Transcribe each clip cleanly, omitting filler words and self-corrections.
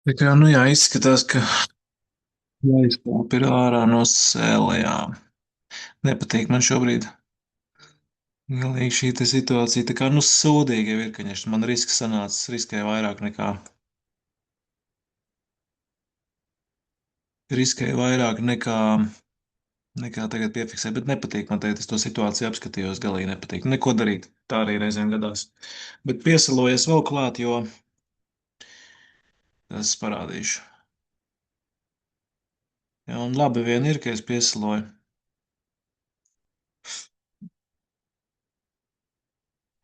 Tā kā, jā, izskatās, ka jāizkāp ir ārā no sēlējām. Nepatīk man šobrīd. Galīgi šī te situācija tā kā, sūdīgi jau ir, ka man risks sanācis, riskēja vairāk nekā tagad piefiksē, bet nepatīk man teikt, es to situāciju apskatījos, galīgi nepatīk. Neko darīt, tā arī reizēm gadās. Bet piesalojies vēl klāt, jo es parādīšu. Jā, un labi vien ir, ka es piesaloju,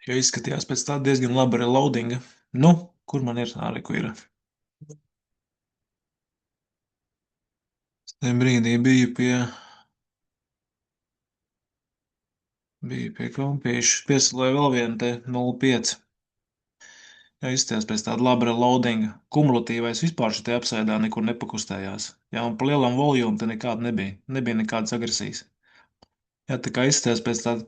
jo izskatījās pēc tā diezgan laba reloadinga. Nu, kur man ir? Ārī, kur ir? Tajā brīdī biju pie kompīša, piesaloju vēl vienu te 0,5. Jā, izskatījās pēc tāda laba reloadinga. Kumulatīvais vispār šitie apsēdā nekur nepakustējās. Jā, un pa lielam voljumu te nekāda nebija. Nebija nekādas agresijas. Jā, tā kā izskatījās pēc tāda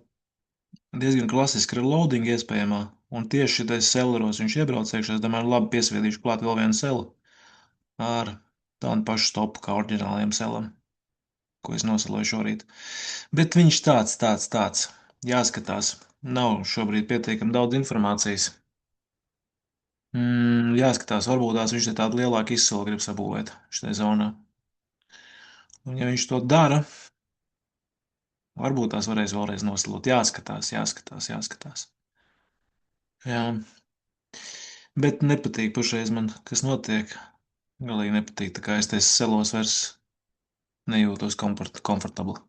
diezgan klasiska reloadinga iespējamā. Un tieši šitais selleros viņš iebrauc iekšā, es domāju, labi piesviedīšu klāt vēl vienu selu ar tādu pašu stopu kā oriģinālajiem selam, ko es noseloju šorīt. Bet viņš tāds. Jāskatās. Nav šobrīd pietiekami daudz informācijas. Jāskatās, varbūt tās viņš te tādu lielāku izsoli grib sabūvēt šajā zonā. Un ja viņš to dara, varbūt tās varēs vēlreiz noslot. Jāskatās. Jā, bet nepatīk pašreiz man, kas notiek. Galīgi nepatīk, tā kā es te selos vairs nejūtos komfortabli.